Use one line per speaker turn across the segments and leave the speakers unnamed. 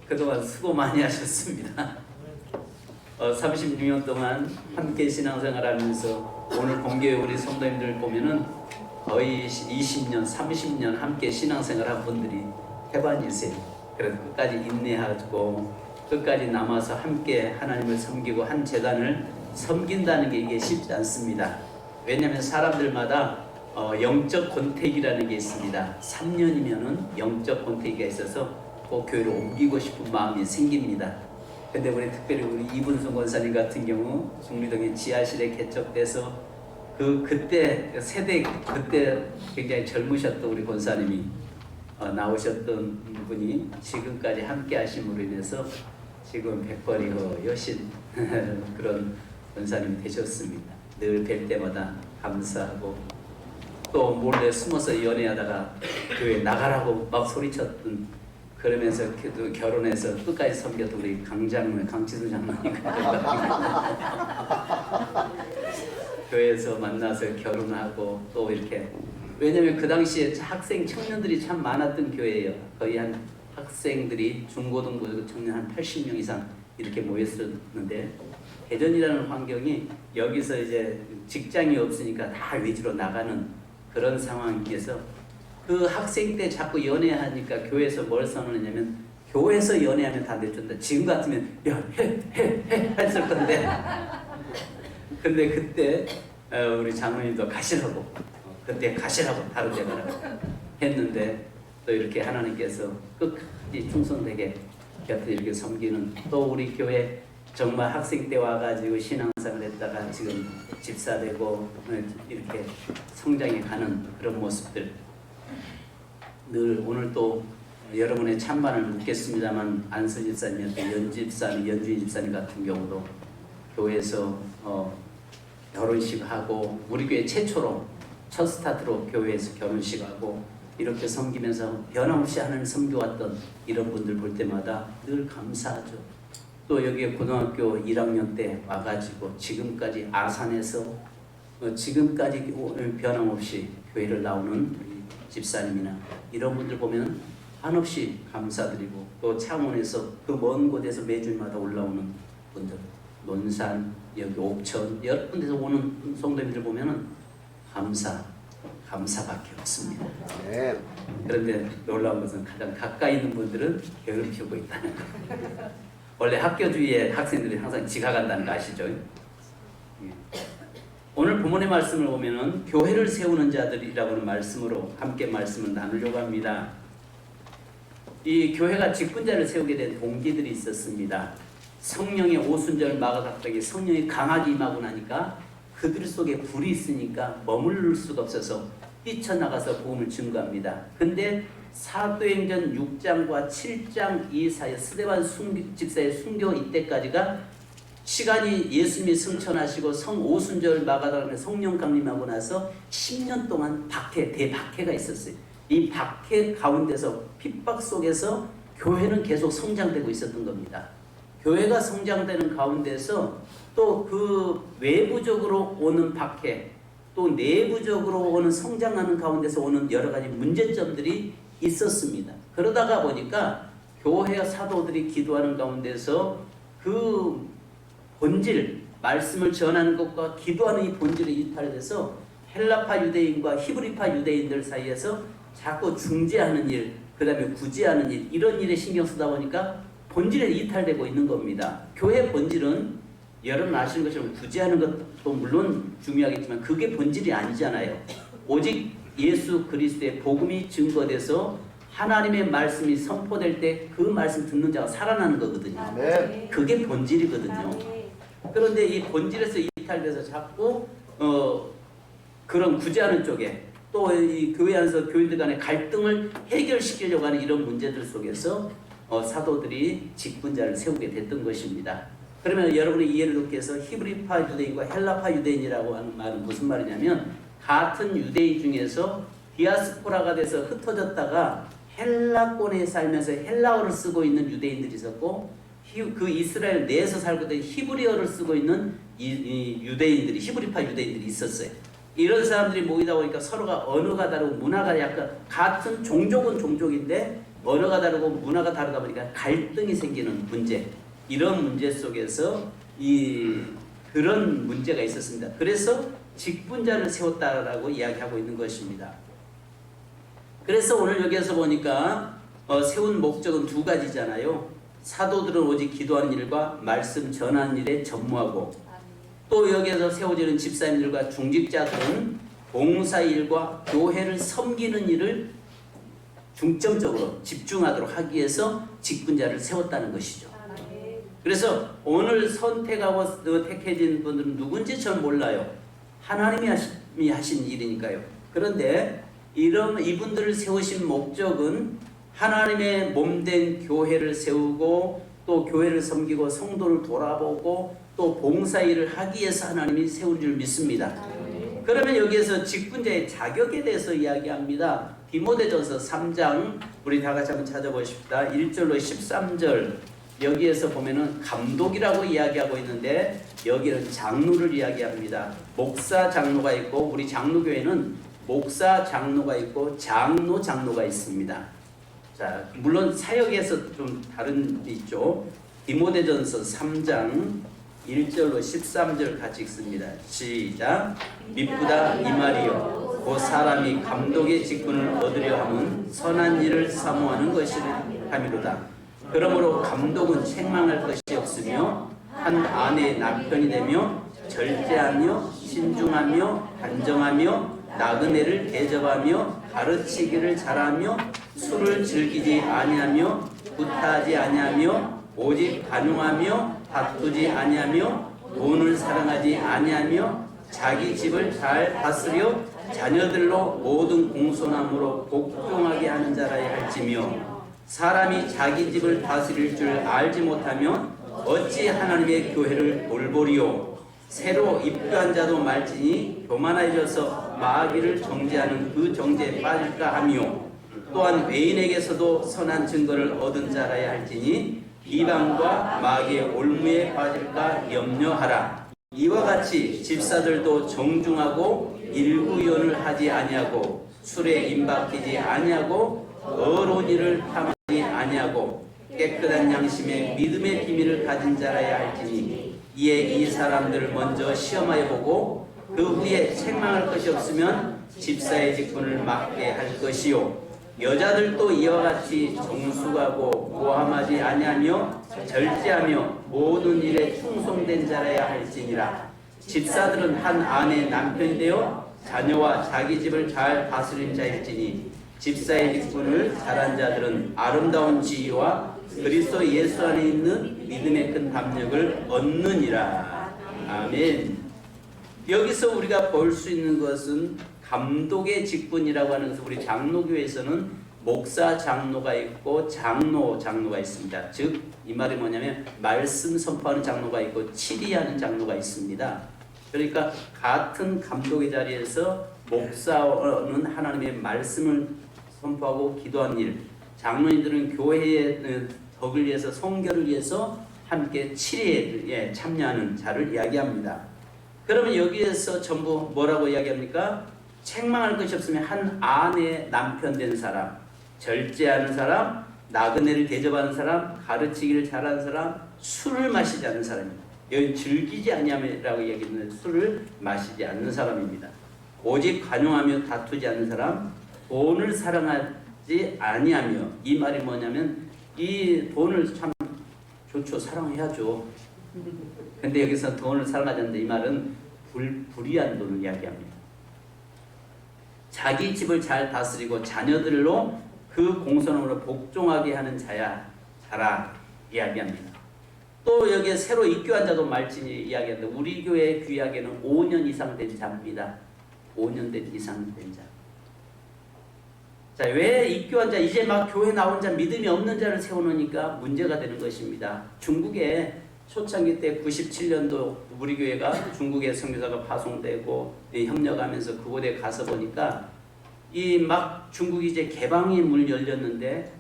그동안 수고 많이 하셨습니다. 36년 동안 함께 신앙생활하면서 오늘 본교회 우리 성도님들 보면은 거의 20년, 30년 함께 신앙생활한 분들이 태반이세요. 그래서 끝까지 인내하고 끝까지 남아서 함께 하나님을 섬기고 한 재단을 섬긴다는 게 이게 쉽지 않습니다. 왜냐하면 사람들마다 영적 권태기라는 게 있습니다. 3년이면은 영적 권태기가 있어서 꼭 교회를 옮기고 싶은 마음이 생깁니다. 근데 우리 특별히 우리 이분순 권사님 같은 경우 중리동의 지하실에 개척돼서 그때 세대 그때 굉장히 젊으셨던 우리 권사님이 나오셨던 분이 지금까지 함께 하심으로 인해서 지금 백벌이고 여신 그런 권사님이 되셨습니다. 늘 뵐 때마다 감사하고 또 몰래 숨어서 연애하다가 교회 나가라고 막 소리쳤던 그러면서 결혼해서 끝까지 섬겼던 우리 강치수 장로님 교회에서 만나서 결혼하고 또 이렇게 왜냐면 그 당시에 학생 청년들이 참 많았던 교회예요. 거의 한 학생들이 중고등부 청년 한 80명 이상 이렇게 모였었는데, 대전이라는 환경이 여기서 이제 직장이 없으니까 다 위주로 나가는 그런 상황에서 그 학생 때 자꾸 연애하니까 교회에서 뭘 선언했냐면, 교회에서 연애하면 다 내준다. 지금 같으면 야 해 했을 건데 근데 그때 우리 장로님도 가시라고, 그때 가시라고 다른 데 가라고 했는데, 또 이렇게 하나님께서 끝까지 충성되게 곁에 이렇게 섬기는, 또 우리 교회 정말 학생 때 와가지고 신앙생활 했다가 지금 집사 되고 이렇게 성장해 가는 그런 모습들, 늘 오늘 또 여러분의 찬반을 묻겠습니다만, 안수 집사님, 연주인 집사님 같은 경우도 교회에서 결혼식하고, 우리 교회 최초로 첫 스타트로 교회에서 결혼식하고 이렇게 섬기면서 변함없이 하나님 섬겨왔던 이런 분들 볼 때마다 늘 감사하죠. 또 여기에 고등학교 1학년 때 와가지고 지금까지 아산에서 지금까지 변함없이 교회를 나오는 집사님이나 이런 분들 보면 한없이 감사드리고, 또 창원에서 그 먼 곳에서 매주마다 올라오는 분들, 논산, 여기 옥천 여러 군데서 오는 성도님들 보면은 감사밖에 없습니다. 네. 그런데 놀라운 것은 가장 가까이 있는 분들은 괴롭히고 있다는 거. 원래 학교 주위에 학생들이 항상 지각한다는 거 아시죠? 오늘 본문의 말씀을 보면은 교회를 세우는 자들이라고는 말씀으로 함께 말씀을 나누려고 합니다. 이 교회가 직분자를 세우게 된 동기들이 있었습니다. 성령의 오순절 마가닥닥이 성령이 강하게 임하고 나니까 그들 속에 불이 있으니까 머무를 수가 없어서 뛰쳐나가서 복음을 증거합니다. 근데 사도행전 6장과 7장 이 사이 스데반 집사의 순교 이때까지가 시간이 예수님이 승천하시고 성 오순절 마가다락에 성령 강림하고 나서 10년 동안 대박해가 있었어요. 이 박해 가운데서 핍박 속에서 교회는 계속 성장되고 있었던 겁니다. 교회가 성장되는 가운데서 또 그 외부적으로 오는 박해, 또 내부적으로 오는 성장하는 가운데서 오는 여러 가지 문제점들이 있었습니다. 그러다가 보니까 교회 사도들이 기도하는 가운데서 그 본질, 말씀을 전하는 것과 기도하는 이 본질이 이탈이 돼서 헬라파 유대인과 히브리파 유대인들 사이에서 자꾸 중재하는 일, 그 다음에 구제하는 일, 이런 일에 신경 쓰다 보니까 본질에 이탈되고 있는 겁니다. 교회 본질은 여러분 아시는 것처럼 구제하는 것도 물론 중요하겠지만 그게 본질이 아니잖아요. 오직 예수 그리스도의 복음이 증거돼서 하나님의 말씀이 선포될 때 그 말씀 듣는 자가 살아나는 거거든요. 네. 그게 본질이거든요. 그런데 이 본질에서 이탈돼서 자꾸 그런 구제하는 쪽에, 또 이 교회 안에서 교인들 간의 갈등을 해결시키려고 하는 이런 문제들 속에서 사도들이 직분자를 세우게 됐던 것입니다. 그러면 여러분의 이해를 돕기 위해서 히브리파 유대인과 헬라파 유대인이라고 하는 말은 무슨 말이냐면, 같은 유대인 중에서 디아스포라가 돼서 흩어졌다가 헬라권에 살면서 헬라어를 쓰고 있는 유대인들이 있었고, 그 이스라엘 내에서 살고 있는 히브리어를 쓰고 있는 이 유대인들이, 히브리파 유대인들이 있었어요. 이런 사람들이 모이다 보니까 서로가 언어가 다르고 문화가 약간, 같은 종족은 종족인데 언어가 다르고 문화가 다르다 보니까 갈등이 생기는 문제, 이런 문제 속에서 그런 문제가 있었습니다. 그래서 직분자를 세웠다라고 이야기하고 있는 것입니다. 그래서 오늘 여기에서 보니까 세운 목적은 두 가지잖아요. 사도들은 오직 기도하는 일과 말씀 전하는 일에 전무하고, 또 여기에서 세워지는 집사님들과 중직자들은 봉사일과 교회를 섬기는 일을 중점적으로 집중하도록 하기 위해서 직분자를 세웠다는 것이죠. 그래서 오늘 선택하고 택해진 분들은 누군지 전 몰라요. 하나님이 하신 일이니까요. 그런데 이분들을 세우신 목적은 하나님의 몸된 교회를 세우고, 또 교회를 섬기고 성도를 돌아보고 또 봉사일을 하기 위해서 하나님이 세운 줄 믿습니다. 그러면 여기에서 직분자의 자격에 대해서 이야기합니다. 디모데전서 3장 우리 다 같이 한번 찾아보십시다. 1절로 13절 여기에서 보면은 감독이라고 이야기하고 있는데 여기는 장로를 이야기합니다. 목사 장로가 있고, 우리 장로교회는 목사 장로가 있고 장로가 있습니다. 자, 물론 사역에서 좀 다른 게 있죠. 디모데전서 3장 1절로 13절 같이 읽습니다. 시작. 미쁘다 이 말이요 곧 사람이 감독의 직분을 얻으려 함은 선한 일을 사모하는 것이함이로다. 그러므로 감독은 책망할 것이 없으며 한 아내의 남편이 되며 절제하며 신중하며 단정하며 나그네를 대접하며 가르치기를 잘하며 술을 즐기지 아니하며 구타하지 아니하며 오직 간용하며 다투지 아니하며 돈을 사랑하지 아니하며 자기 집을 잘 다스려 자녀들로 모든 공손함으로 복종하게 하는 자라야 할지며 사람이 자기 집을 다스릴 줄 알지 못하면 어찌 하나님의 교회를 돌보리요. 새로 입교한 자도 말지니 교만해져서 마귀를 정죄하는 그 정죄에 빠질까 하며 또한 외인에게서도 선한 증거를 얻은 자라야 할지니 이방과 마귀의 올무에 빠질까 염려하라. 이와 같이 집사들도 정중하고 일구연을 하지 아니하고 술에 임박히지 아니하고 어로운 일을 탐하지 아니하고 깨끗한 양심에 믿음의 비밀을 가진 자라야 할지니 이에 이 사람들을 먼저 시험하여 보고 그 후에 책망할 것이 없으면 집사의 직분을 맡게 할 것이요. 여자들도 이와 같이 정숙하고 고함하지 아니하며 절제하며 모든 일에 충성된 자라야 할지니라. 집사들은 한 아내의 남편이 되어 자녀와 자기 집을 잘 다스린 자일지니 집사의 직분을 잘한 자들은 아름다운 지위와 그리스도 예수 안에 있는 믿음의 큰 담력을 얻느니라. 아멘. 여기서 우리가 볼 수 있는 것은 감독의 직분이라고 하는 것은 우리 장로교회에서는 목사 장로가 있고 장로가 있습니다. 즉 이 말이 뭐냐면 말씀 선포하는 장로가 있고 치리하는 장로가 있습니다. 그러니까 같은 감독의 자리에서 목사는 하나님의 말씀을 선포하고 기도한 일, 장로님들은 교회의 덕을 위해서 성결을 위해서 함께 치리에 참여하는 자를 이야기합니다. 그러면 여기에서 전부 뭐라고 이야기합니까? 책망할 것이 없으면 한 아내의 남편 된 사람, 절제하는 사람, 나그네를 대접하는 사람, 가르치기를 잘하는 사람, 술을 마시지 않는 사람입니다. 여기 즐기지 아니함이라고 이야기했는데 술을 마시지 않는 사람입니다. 오직 관용하며 다투지 않는 사람, 돈을 사랑하지 아니하며. 이 말이 뭐냐면 이 돈을 참 좋죠. 사랑해야죠. 근데 여기서 돈을 사랑하지 않는데 이 말은 불의한 돈을 이야기합니다. 자기 집을 잘 다스리고 자녀들로 그 공손함으로 복종하게 하는 자라 이야기합니다. 또 여기에 새로 입교한 자도 말진이 이야기합니다. 우리 교회 규약에는 5년 이상 된 자입니다. 5년 이상 된 자. 자, 왜 입교한 자, 이제 막 교회 나온 자, 믿음이 없는 자를 세워놓으니까 문제가 되는 것입니다. 중국에 초창기 때 97년도 우리 교회가 중국에 선교사가 파송되고 협력하면서 그곳에 가서 보니까 이 막 중국이 이제 개방의 문을 열렸는데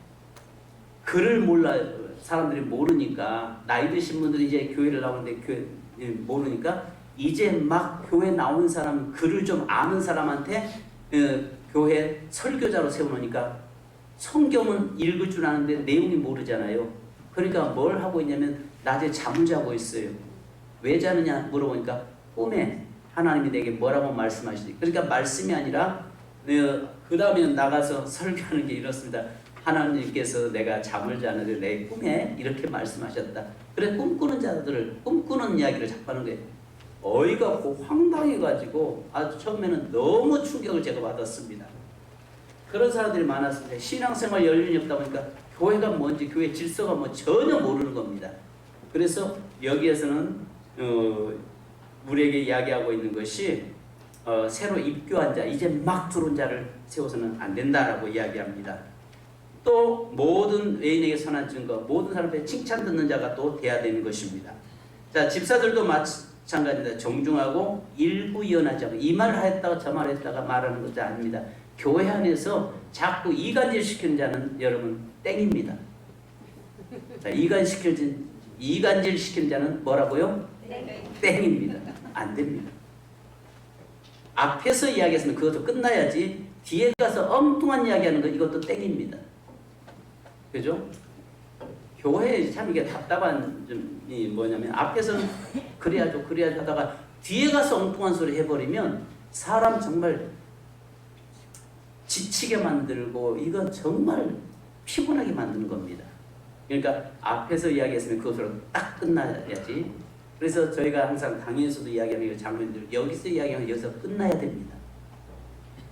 글을 사람들이 모르니까 나이 드신 분들이 이제 교회를 나오는데 모르니까 이제 막 교회 나온 사람 글을 좀 아는 사람한테 교회 설교자로 세워놓으니까 성경은 읽을 줄 아는데 내용이 모르잖아요. 그러니까 뭘 하고 있냐면 낮에 잠을 자고 있어요. 왜 자느냐 물어보니까 꿈에 하나님이 내게 뭐라고 말씀하시지. 그러니까 말씀이 아니라 그 다음에 나가서 설교하는 게 이렇습니다. 하나님께서 내가 잠을 자는데 내 꿈에 이렇게 말씀하셨다. 그래 꿈꾸는 자들을 꿈꾸는 이야기를 자꾸 하는 거예요. 어이가 없고 황당해가지고 아주 처음에는 너무 충격을 제가 받았습니다. 그런 사람들이 많았습니다. 신앙생활 연륜이 없다 보니까 교회가 뭔지 교회 질서가 뭐 전혀 모르는 겁니다. 그래서 여기에서는 우리에게 이야기하고 있는 것이 새로 입교한 자, 이제 막 들어온 자를 세워서는 안 된다라고 이야기합니다. 또 모든 외인에게 선한 증거, 모든 사람에게 칭찬 듣는 자가 또 돼야 되는 것입니다. 자, 집사들도 마찬가지입니다. 정중하고 일부연하지 않고 이 말을 했다가 저 말을 했다가 말하는 것도 아닙니다. 교회 안에서 자꾸 이간질 시키는 자는 여러분 땡입니다. 자, 이간질 시키는 자는 뭐라고요? 땡입니다. 안 됩니다. 앞에서 이야기했으면 그것도 끝나야지 뒤에 가서 엉뚱한 이야기하는 거 이것도 땡입니다. 그죠? 교회에 참 이게 답답한 점이 뭐냐면 앞에서는 그래야죠 하다가 뒤에 가서 엉뚱한 소리 해버리면 사람 정말 지치게 만들고 이건 정말 피곤하게 만드는 겁니다. 그러니까 앞에서 이야기했으면 그것으로 딱 끝나야지. 그래서 저희가 항상 강의에서도 이야기하는 장로님들 여기서 이야기하면 여기서 끝나야 됩니다.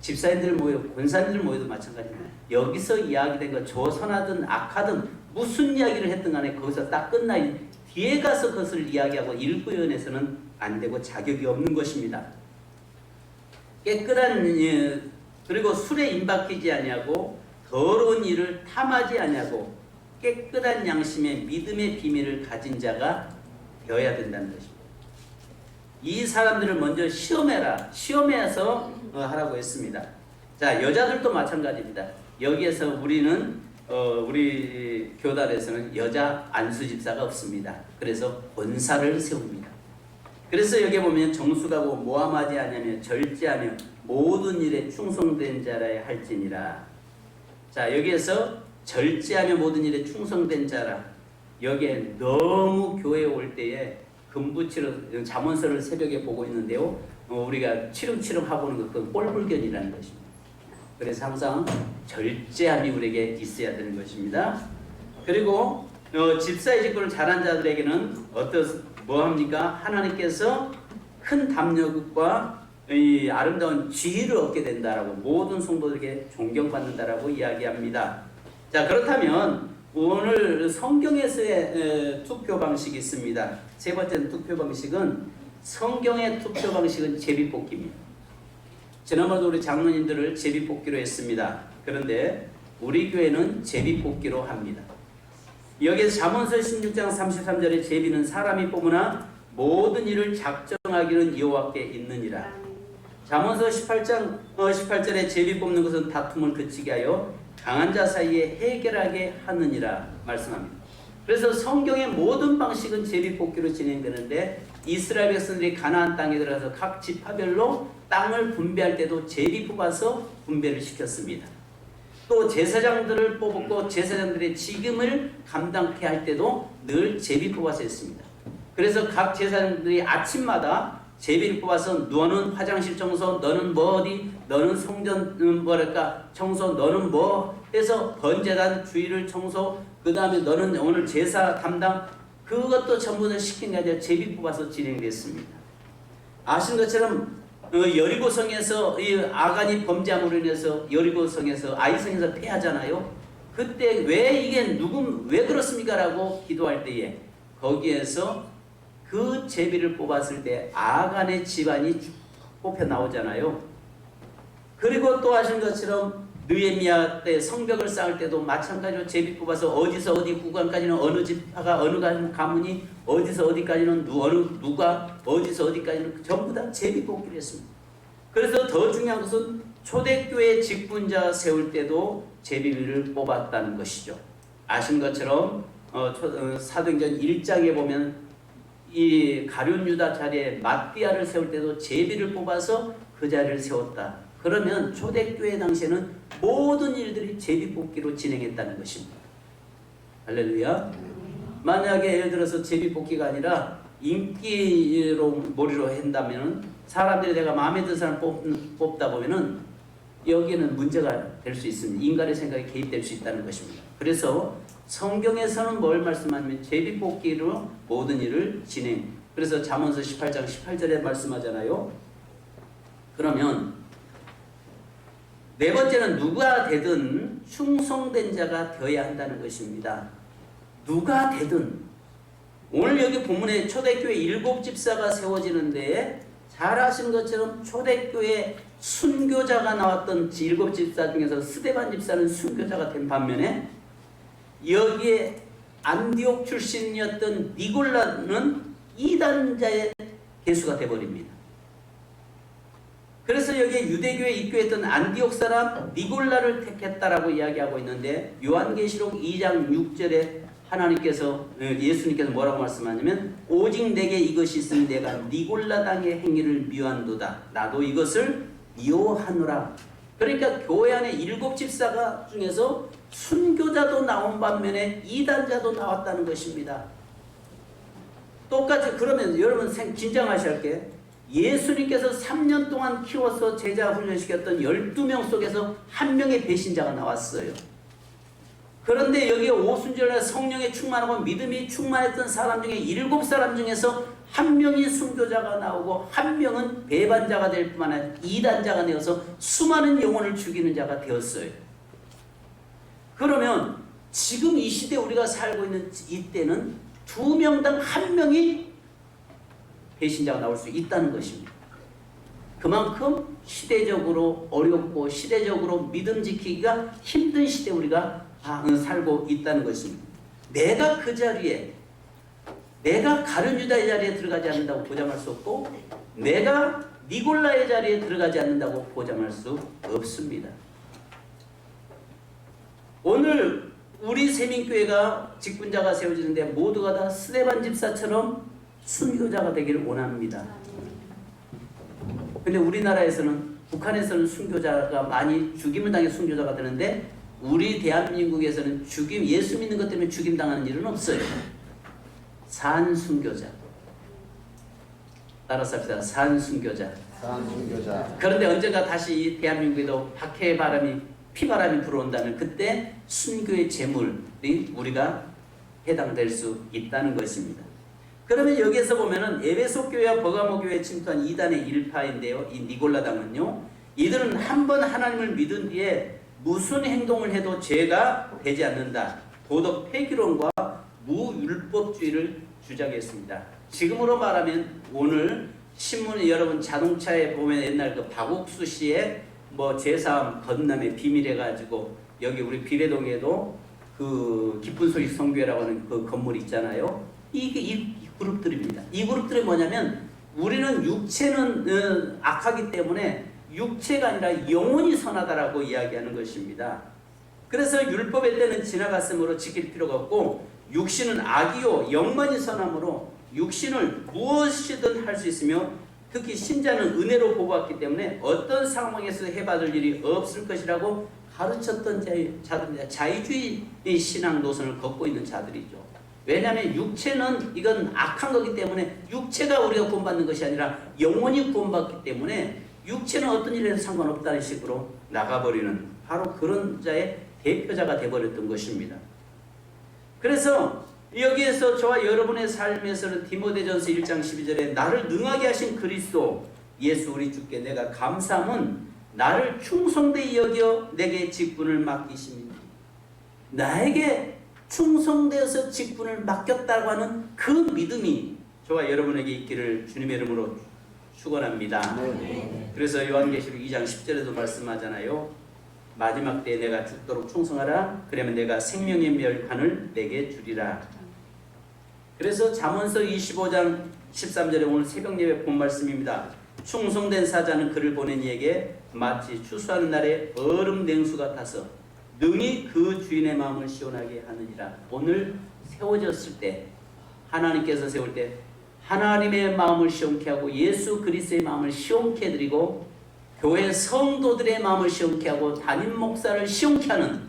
집사님들 모여 권사님들 모여도 마찬가지입니다. 여기서 이야기된 거 조선하든 악하든 무슨 이야기를 했든 간에 거기서 딱 끝나야 뒤에 가서 그것을 이야기하고 일구연에서는 안 되고 자격이 없는 것입니다. 깨끗한 그리고 술에 임박히지 아니하고 더러운 일을 탐하지 아니하고 깨끗한 양심의 믿음의 비밀을 가진 자가 되어야 된다는 것입니다. 이 사람들을 먼저 시험해라. 시험해서 하라고 했습니다. 자, 여자들도 마찬가지입니다. 여기에서 우리는 우리 교단에서는 여자 안수 집사가 없습니다. 그래서 권사를 세웁니다. 그래서 여기 보면 정숙하고 모함하지 아니하며 절제하며 모든 일에 충성된 자라 할지니라. 자, 여기에서 절제하며 모든 일에 충성된 자라. 여기에 너무 교회에 올 때에 금부치러 잠언서를 새벽에 보고 있는데요. 우리가 치름치름 하고는 그건 꼴불견이라는 것입니다. 그래서 항상 절제함이 우리에게 있어야 되는 것입니다. 그리고 집사의 직분을 잘한 자들에게는 뭐합니까? 하나님께서 큰 담력과 이 아름다운 지혜를 얻게 된다라고 모든 성도들에게 존경받는다라고 이야기합니다. 자, 그렇다면 오늘 성경에서의 투표 방식이 있습니다. 세 번째 투표 방식은 성경의 투표 방식은 제비뽑기입니다. 지난번도 우리 장로님들을 제비뽑기로 했습니다. 그런데 우리 교회는 제비뽑기로 합니다. 여기서 잠언서 16장 33절에 제비는 사람이 뽑으나 모든 일을 작정하기는 여호와께 있느니라. 잠언서 18장 18절에 제비 뽑는 것은 다툼을 그치게 하여 강한 자 사이에 해결하게 하느니라 말씀합니다. 그래서 성경의 모든 방식은 제비 뽑기로 진행되는데 이스라엘 백성들이 가나안 땅에 들어가서 각 지파별로 땅을 분배할 때도 제비 뽑아서 분배를 시켰습니다. 또 제사장들을 뽑았고 제사장들의 직임을 감당케 할 때도 늘 제비 뽑아서 했습니다. 그래서 각 제사장들이 아침마다 제비를 뽑아서 너는 화장실 청소, 너는 뭐 어디, 너는 성전 청소, 너는 뭐 해서 번제단 주의를 청소, 그 다음에 너는 오늘 제사 담당, 그것도 전부 다 시킨 게 아니라 제비 뽑아서 진행됐습니다. 아시는 것처럼 여리고성에서 이 아간이 범죄함으로 인해서 여리고성에서 아이성에서 패하잖아요. 그때 왜 이게 왜 그렇습니까? 라고 기도할 때에 거기에서 그 제비를 뽑았을 때 아간의 집안이 뽑혀 나오잖아요. 그리고 또 아시는 것처럼 느헤미야 때 성벽을 쌓을 때도 마찬가지로 제비 뽑아서 어디서 어디 구간까지는 어느 지파가 어느 가문이 어디서 어디까지는 누가 어디서 어디까지는 전부 다 제비 뽑기로 했습니다. 그래서 더 중요한 것은 초대교회 직분자 세울 때도 제비를 뽑았다는 것이죠. 아신 것처럼 사도행전 1장에 보면 이 가룟 유다 자리에 마띠아를 세울 때도 제비를 뽑아서 그 자리를 세웠다. 그러면 초대교회 당시에는 모든 일들이 제비 뽑기로 진행했다는 것입니다. 할렐루야. 만약에 예를 들어서 제비 뽑기가 아니라 인기로 몰이로 한다면 사람들이 내가 마음에 드는 사람 뽑다 보면은 여기에는 문제가 될 수 있습니다. 인간의 생각이 개입될 수 있다는 것입니다. 그래서 성경에서는 뭘 말씀하냐면 제비 뽑기로 모든 일을 진행. 그래서 잠언서 18장 18절에 말씀하잖아요. 그러면 네 번째는 누가 되든 충성된 자가 되어야 한다는 것입니다. 누가 되든 오늘 여기 본문에 초대교회 7집사가 세워지는데 잘 아신 것처럼 초대교회 순교자가 나왔던 7집사 중에서 스데반 집사는 순교자가 된 반면에 여기에 안디옥 출신이었던 니골라는 이단자의 개수가 되어버립니다. 그래서 여기에 유대교에 입교했던 안디옥 사람 니골라를 택했다라고 이야기하고 있는데 요한계시록 2장 6절에 하나님께서 예수님께서 뭐라고 말씀하냐면 오직 내게 이것이 있으면 내가 니골라당의 행위를 미워한도다. 나도 이것을 미워하노라. 그러니까 교회 안에 7 집사가 중에서 순교자도 나온 반면에 이단자도 나왔다는 것입니다. 똑같이 그러면 여러분 긴장하셔야 할 게 예수님께서 3년 동안 키워서 제자 훈련시켰던 12명 속에서 한 명의 배신자가 나왔어요. 그런데 여기 오순절날 성령에 충만하고 믿음이 충만했던 사람 중에 7사람 중에서 한 명이 순교자가 나오고 한 명은 배반자가 될 뿐만 아니라 이단자가 되어서 수많은 영혼을 죽이는 자가 되었어요. 그러면 지금 이 시대 우리가 살고 있는 이때는 2명당 1명이 배신자가 나올 수 있다는 것입니다. 그만큼 시대적으로 어렵고 시대적으로 믿음 지키기가 힘든 시대 우리가 살고 있다는 것입니다. 내가 그 자리에 내가 가룟 유다의 자리에 들어가지 않는다고 보장할 수 없고 내가 니골라의 자리에 들어가지 않는다고 보장할 수 없습니다. 오늘 우리 세민교회가 직분자가 세워지는데 모두가 다 스데반 집사처럼 순교자가 되기를 원합니다. 근데 우리나라에서는 북한에서는 순교자가 많이 죽임을 당해 순교자가 되는데 우리 대한민국에서는 예수 믿는 것 때문에 죽임 당하는 일은 없어요. 산순교자. 따라서 합시다. 산순교자.
산순교자.
그런데 언젠가 다시 이 대한민국에도 박해의 바람이 피바람이 불어온다면 그때 순교의 제물이 우리가 해당될 수 있다는 것입니다. 그러면 여기에서 보면은 에베소 교회와 버가모 교회에 침투한 이단의 일파인데요. 이 니골라당은요. 이들은 한번 하나님을 믿은 뒤에 무슨 행동을 해도 죄가 되지 않는다. 도덕 폐기론과 무율법주의를 주장했습니다. 지금으로 말하면 오늘 신문에 여러분 자동차에 보면 옛날 그 박옥수 씨의 뭐 제사함 건남의 비밀해 가지고 여기 우리 비례동에도 그 기쁜 소식 성교회라고 하는 그 건물이 있잖아요. 이게 이 그룹들입니다. 이 그룹들이 뭐냐면 우리는 육체는 악하기 때문에 육체가 아니라 영혼이 선하다라고 이야기하는 것입니다. 그래서 율법의 때는 지나갔으므로 지킬 필요가 없고 육신은 악이요 영만이 선함으로 육신을 무엇이든 할 수 있으며 특히 신자는 은혜로 보호받기 때문에 어떤 상황에서 해받을 일이 없을 것이라고 가르쳤던 자들입니다. 자유주의 신앙 노선을 걷고 있는 자들이죠. 왜냐하면 육체는 이건 악한 거기 때문에 육체가 우리가 구원받는 것이 아니라 영혼이 구원받기 때문에 육체는 어떤 일에도 상관없다는 식으로 나가버리는 바로 그런 자의 대표자가 되어버렸던 것입니다. 그래서 여기에서 저와 여러분의 삶에서는 디모데전서 1장 12절에 나를 능하게 하신 그리스도 예수 우리 주께 내가 감사함은 나를 충성되이 여겨 내게 직분을 맡기심이니 나에게 충성되어서 직분을 맡겼다고 하는 그 믿음이 저와 여러분에게 있기를 주님의 이름으로 축원합니다.
네.
그래서 요한계시록 2장 10절에도 말씀하잖아요. 마지막 때에 내가 죽도록 충성하라. 그러면 내가 생명의 멸관을 내게 주리라. 그래서 잠언서 25장 13절에 오늘 새벽 예배 본 말씀입니다. 충성된 사자는 그를 보낸 이에게 마치 추수하는 날에 얼음 냉수 같아서 능히 그 주인의 마음을 시원하게 하느니라. 오늘 세워졌을 때 하나님께서 세울 때 하나님의 마음을 시원케 하고 예수 그리스도의 마음을 시원케 해드리고 교회 성도들의 마음을 시원케 하고 담임 목사를 시원케 하는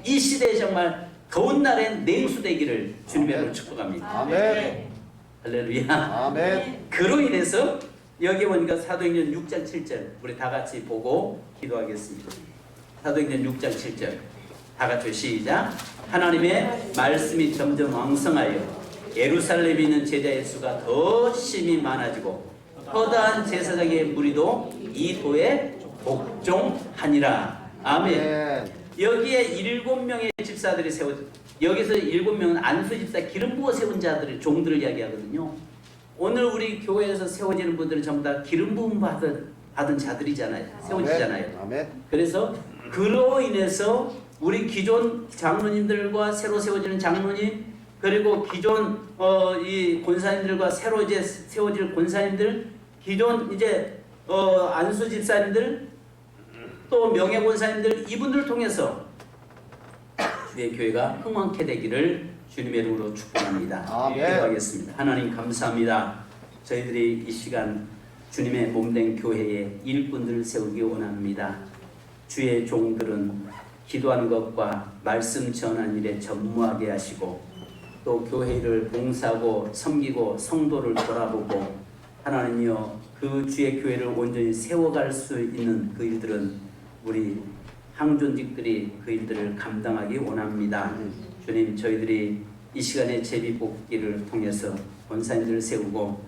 이 시대에 정말 더운 날에 냉수 되기를 주님의 이름으로 축복합니다.
아멘.
할렐루야.
아멘.
그로 인해서 여기 보니까 사도행전 6장 7절 우리 다 같이 보고 기도하겠습니다. 사도행전 6장 7절 다 같이 시작. 하나님의 말씀이 점점 왕성하여 예루살렘에 있는 제자의 수가 더 심히 많아지고 허다한 제사장의 무리도 이 도에 복종하니라. 아멘. 여기에 7명의 집사들이 세워져 여기서 7명은 안수 집사 기름 부어 세운 자들의 종들을 이야기하거든요. 오늘 우리 교회에서 세워지는 분들은 전부 다 기름 부음 받은 자들이잖아요. 세워지잖아요.
아멘.
그래서 그로 인해서 우리 기존 장로님들과 새로 세워지는 장로님 그리고 기존 이 권사님들과 새로 이제 세워질 권사님들 기존 이제 안수 집사님들 또 명예 권사님들 이분들을 통해서 우리의 교회가 흥왕케 되기를 주님의 이름으로 축복합니다.
아멘.
기도하겠습니다. 하나님 감사합니다. 저희들이 이 시간 주님의 몸된 교회에 일꾼들을 세우기 원합니다. 주의 종들은 기도하는 것과 말씀 전하는 일에 전무하게 하시고 또 교회를 봉사하고 섬기고 성도를 돌아보고 하나님이여 그 주의 교회를 온전히 세워갈 수 있는 그 일들은 우리 항존직들이 그 일들을 감당하기 원합니다. 주님, 저희들이 이 시간에 제비뽑기를 통해서 권사님들을 세우고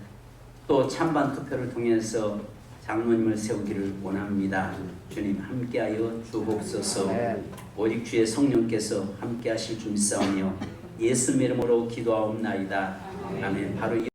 또 찬반 투표를 통해서 장로님을 세우기를 원합니다. 주님 함께하여 주옵소서.
아멘.
오직 주의 성령께서 함께하실 줄 믿사오며 예수 이름으로 기도하옵나이다. 아멘. 바로 이